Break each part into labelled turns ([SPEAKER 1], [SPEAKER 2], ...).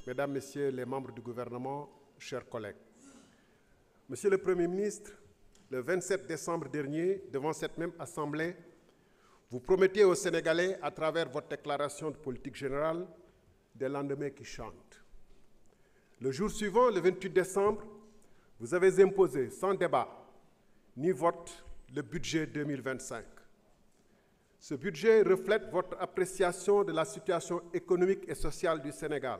[SPEAKER 1] Mesdames, Messieurs les membres du gouvernement, chers collègues. Monsieur le Premier ministre, le 27 décembre dernier, devant cette même Assemblée, vous promettiez aux Sénégalais, à travers votre déclaration de politique générale, des lendemains qui chantent. Le jour suivant, le 28 décembre, vous avez imposé, sans débat ni vote, le budget 2025. Ce budget reflète votre appréciation de la situation économique et sociale du Sénégal,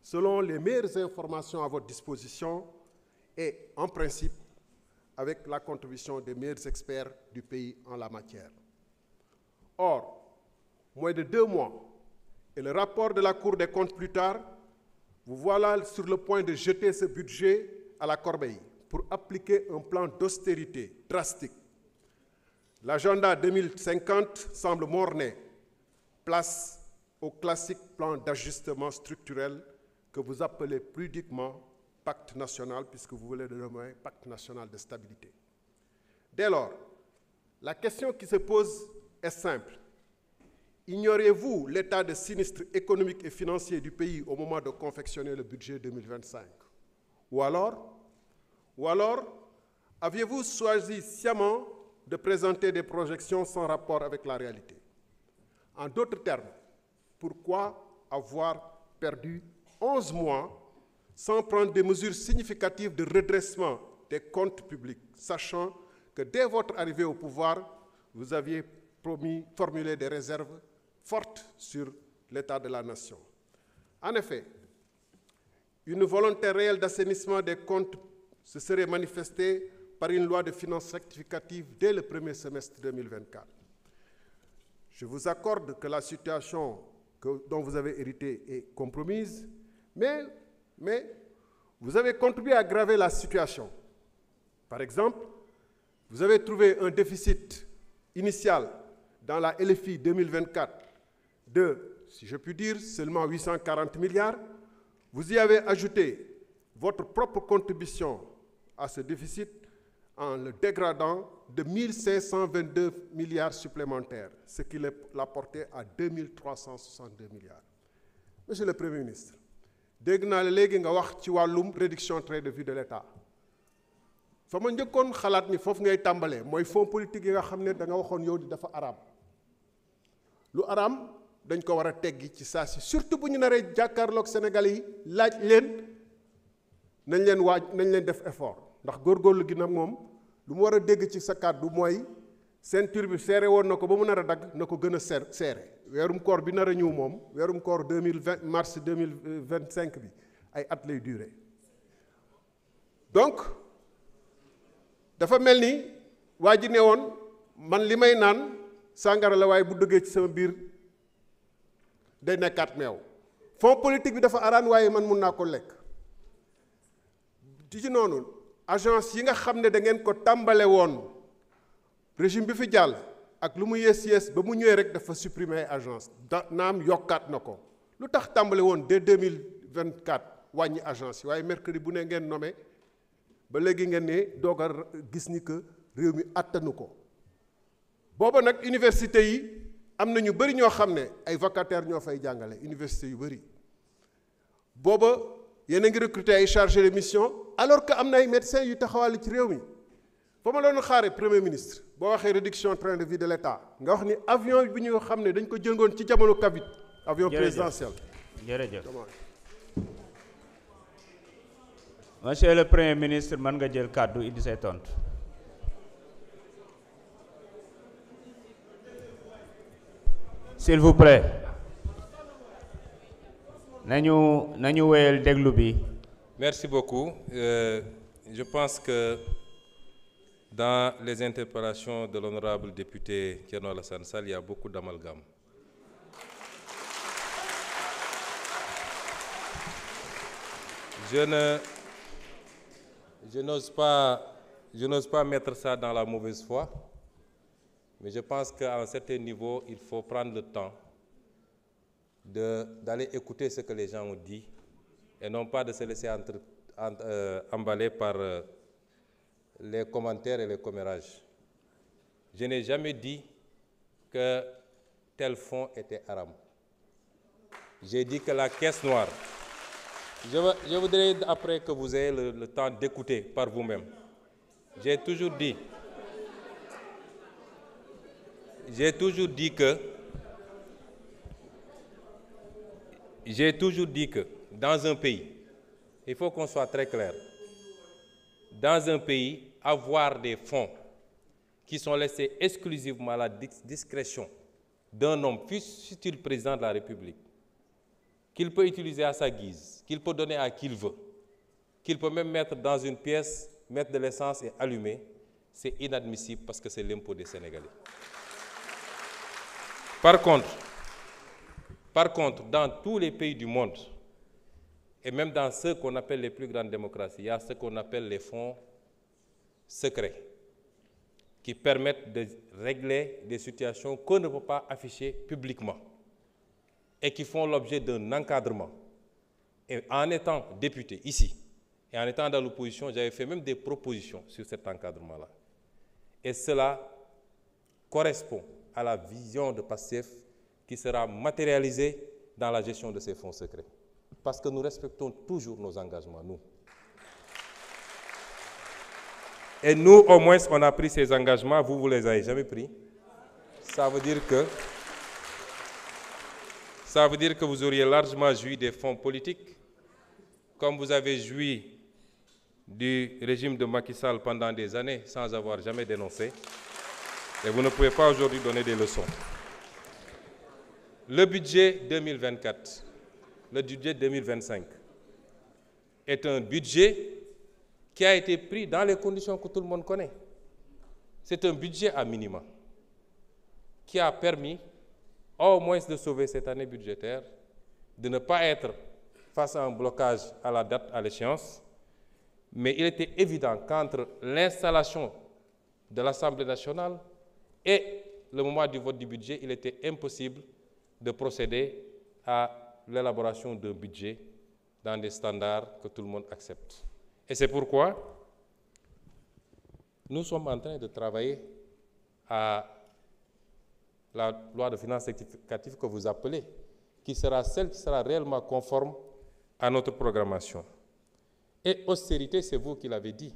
[SPEAKER 1] selon les meilleures informations à votre disposition et, en principe, avec la contribution des meilleurs experts du pays en la matière. Or, moins de 2 mois, et le rapport de la Cour des comptes plus tard, vous voilà sur le point de jeter ce budget à la corbeille pour appliquer un plan d'austérité drastique. L'agenda 2050 semble mort-né, place au classique plan d'ajustement structurel que vous appelez pudiquement pacte national, puisque vous voulez le nommer pacte national de stabilité. Dès lors, la question qui se pose est simple. Ignorez-vous l'état de sinistre économique et financier du pays au moment de confectionner le budget 2025? Ou alors, aviez-vous choisi sciemment de présenter des projections sans rapport avec la réalité? En d'autres termes, pourquoi avoir perdu 11 mois sans prendre des mesures significatives de redressement des comptes publics, sachant que dès votre arrivée au pouvoir, vous aviez formulé des réserves fortes sur l'état de la nation? En effet, une volonté réelle d'assainissement des comptes se serait manifestée par une loi de finances rectificative dès le premier semestre 2024. Je vous accorde que la situation dont vous avez hérité est compromise, mais vous avez contribué à aggraver la situation. Par exemple, vous avez trouvé un déficit initial dans la LFI 2024 de, si je puis dire, seulement 840 milliards. Vous y avez ajouté votre propre contribution à ce déficit en le dégradant de 1522 milliards supplémentaires, ce qui l'a porté à 2362 milliards. Monsieur le Premier ministre, dégg naa la léegi nga wax ci wàllum réduction train de vie de l'État. fa ma njëkkoon xalaat ni foofu ngay tàmbalee mooy fonds politique yi nga xam ne da nga waxoon yow di dafa araam. Lu araam dañ ko war a teggi ci saa si, surtout bu ñu naree jàkkaarloog Sénégalais yi laaj leen nañ leen def effort. Ndax góorgóorlu gi nag moom lu mu war a dégg ci sa kàddu mooy ceinture bi seere woon na ko ba mu nar a dagg na ko gën a seere. Weerum koor bi nar a ñëw moom weerum koor mars 2025 bi ay at lay durer. Donc dafa mel ni waa ji ne woon man li may naan sàngara la waaye bu dëggee ci sama biir day nekkaat meew. Fonds politique bi dafa araan waaye man mun naa ko lekk. ci noonu agence yi nga xam ne da ngeen ko tàmbale woon régime bi fi jàll ak lu mu yées ba mu ñëwee rek dafa supprimer agence naam yokkaat na ko. Lu tax tàmbale woon dès 2024 wàññi agence yi waaye mercredi bu ne ngeen nommé ba léegi ngeen ne doog a gis ni que réew mi attanu ko. Booba nag université yi am na ñu bëri ñoo xam ne ay vacataires ñoo fay jàngale université yu bëri. Booba yéen a ngi recruter ay chargés de mission alors que am na ay médecins yu taxawal ci réew mi. Fa ma doon xaare premier ministre boo waxee réduction train de vie de l'État nga wax ni avion bi ñu xam ne dañ ko jëngoon ci jamono Covid. Avion présidentiel.
[SPEAKER 2] Jërëjëf. Monsieur le Premier ministre, mën nga jël kàddu indi say tontu. S'il vous plaît. nañu wéyal déglu bi.
[SPEAKER 3] Merci beaucoup. Je pense que dans les interpellations de l'honorable député Thierno Alassane Sall, il y a beaucoup d'amalgame. Je n'ose pas mettre ça dans la mauvaise foi, mais je pense qu'à un certain niveau, il faut prendre le temps d'aller écouter ce que les gens ont dit et non pas de se laisser emballer par les commentaires et les commérages. Je n'ai jamais dit que tel fonds était haram. J'ai dit que la caisse noire Je voudrais, après que vous ayez le temps d'écouter par vous-même, j'ai toujours dit que dans un pays, il faut qu'on soit très clair, dans un pays, avoir des fonds qui sont laissés exclusivement à la discrétion d'un homme, fût-il président de la République, qu'il peut utiliser à sa guise, qu'il peut donner à qui il veut, qu'il peut même mettre dans une pièce, mettre de l'essence et allumer, c'est inadmissible parce que c'est l'impôt des Sénégalais. Par contre, dans tous les pays du monde, et même dans ceux qu'on appelle les plus grandes démocraties, il y a ce qu'on appelle les fonds secrets, qui permettent de régler des situations qu'on ne peut pas afficher publiquement et qui font l'objet d'un encadrement. Et en étant député ici, et en étant dans l'opposition, j'avais fait même des propositions sur cet encadrement-là. Et cela correspond à la vision de PASTEF qui sera matérialisée dans la gestion de ces fonds secrets. Parce que nous respectons toujours nos engagements, nous. Et nous, au moins, on a pris ces engagements, vous ne les avez jamais pris. Ça veut dire que vous auriez largement joui des fonds politiques, comme vous avez joui du régime de Macky Sall pendant des années sans avoir jamais dénoncé. Et vous ne pouvez pas aujourd'hui donner des leçons. Le budget 2024, le budget 2025 est un budget qui a été pris dans les conditions que tout le monde connaît. C'est un budget à minima qui a permis au moins de sauver cette année budgétaire, de ne pas être face à un blocage à la date, à l'échéance. Mais il était évident qu'entre l'installation de l'Assemblée nationale et le moment du vote du budget, il était impossible de procéder à l'élaboration d'un budget dans des standards que tout le monde accepte. Et c'est pourquoi nous sommes en train de travailler à la loi de finances rectificative que vous appelez, qui sera celle qui sera réellement conforme à notre programmation. Et austérité, c'est vous qui l'avez dit.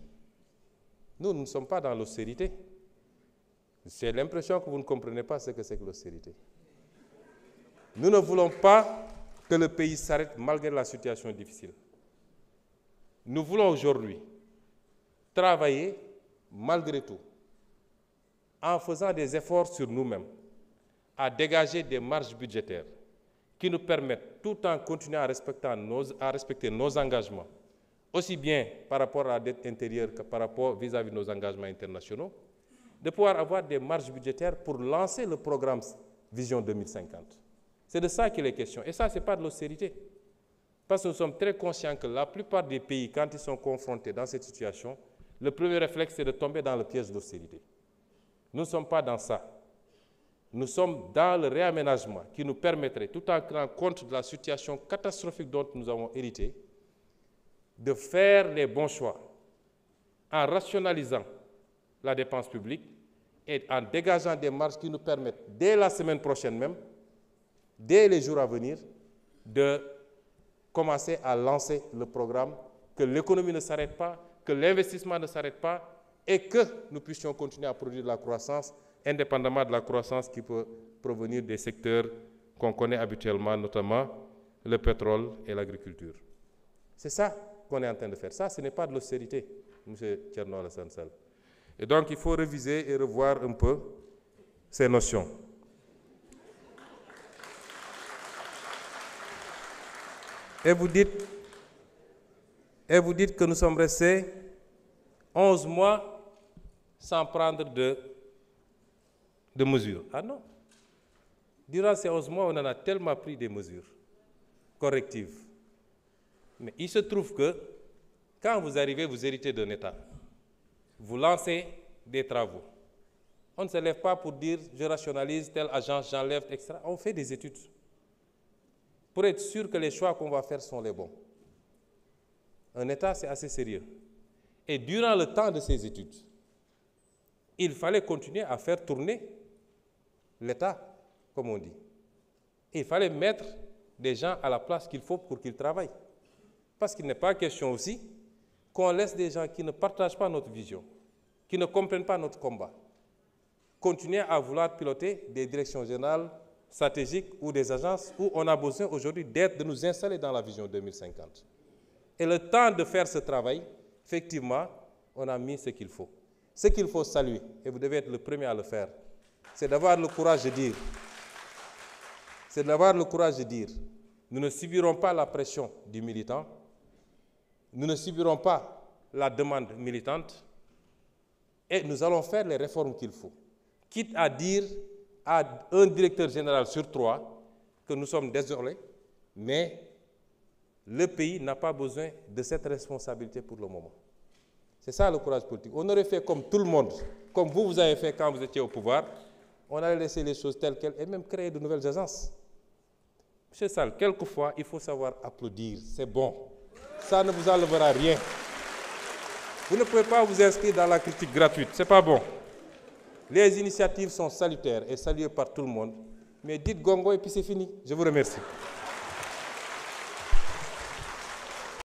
[SPEAKER 3] Nous ne sommes pas dans l'austérité. J'ai l'impression que vous ne comprenez pas ce que c'est que l'austérité. Nous ne voulons pas que le pays s'arrête malgré la situation difficile. Nous voulons aujourd'hui travailler malgré tout, en faisant des efforts sur nous-mêmes, à dégager des marges budgétaires qui nous permettent, tout en continuant à respecter nos engagements, aussi bien par rapport à la dette intérieure que par rapport vis-à-vis de nos engagements internationaux, de pouvoir avoir des marges budgétaires pour lancer le programme Vision 2050. C'est de ça qu'il est question. Et ça, ce n'est pas de l'austérité. Parce que nous sommes très conscients que la plupart des pays, quand ils sont confrontés dans cette situation, le premier réflexe, c'est de tomber dans le piège de l'austérité. Nous ne sommes pas dans ça. Nous sommes dans le réaménagement qui nous permettrait, tout en tenant compte de la situation catastrophique dont nous avons hérité, de faire les bons choix en rationalisant la dépense publique et en dégageant des marges qui nous permettent, dès la semaine prochaine même, dès les jours à venir, de commencer à lancer le programme, que l'économie ne s'arrête pas, que l'investissement ne s'arrête pas et que nous puissions continuer à produire de la croissance, indépendamment de la croissance qui peut provenir des secteurs qu'on connaît habituellement, notamment le pétrole et l'agriculture. C'est ça qu'on est en train de faire. Ça, ce n'est pas de l'austérité, M. Thierno Alassane Sall. Et donc, il faut réviser et revoir un peu ces notions. Et vous dites que nous sommes restés 11 mois sans prendre de mesures. Ah non. Durant ces 11 mois, on en a tellement pris des mesures correctives. Mais il se trouve que quand vous arrivez, vous héritez d'un État. Vous lancez des travaux. On ne se lève pas pour dire je rationalise telle agence, j'enlève, etc. On fait des études pour être sûr que les choix qu'on va faire sont les bons. Un État, c'est assez sérieux. Et durant le temps de ces études, il fallait continuer à faire tourner l'État, comme on dit. Et il fallait mettre des gens à la place qu'il faut pour qu'ils travaillent. Parce qu'il n'est pas question aussi qu'on laisse des gens qui ne partagent pas notre vision, qui ne comprennent pas notre combat, continuer à vouloir piloter des directions générales stratégiques ou des agences où on a besoin aujourd'hui de nous installer dans la vision 2050. Et le temps de faire ce travail, effectivement, on a mis ce qu'il faut. Ce qu'il faut saluer, et vous devez être le premier à le faire, c'est d'avoir le courage de dire, nous ne subirons pas la pression du militant, nous ne subirons pas la demande militante, et nous allons faire les réformes qu'il faut. Quitte à dire à un directeur général sur 3 que nous sommes désolés, mais le pays n'a pas besoin de cette responsabilité pour le moment. C'est ça le courage politique. On aurait fait comme tout le monde, comme vous avez fait quand vous étiez au pouvoir, on allait laisser les choses telles quelles et même créer de nouvelles agences. Monsieur Sall, quelquefois, il faut savoir applaudir, c'est bon. Ça ne vous enlèvera rien. Vous ne pouvez pas vous inscrire dans la critique gratuite, ce n'est pas bon. Les initiatives sont salutaires et saluées par tout le monde, mais dites gongo et puis c'est fini. Je vous remercie.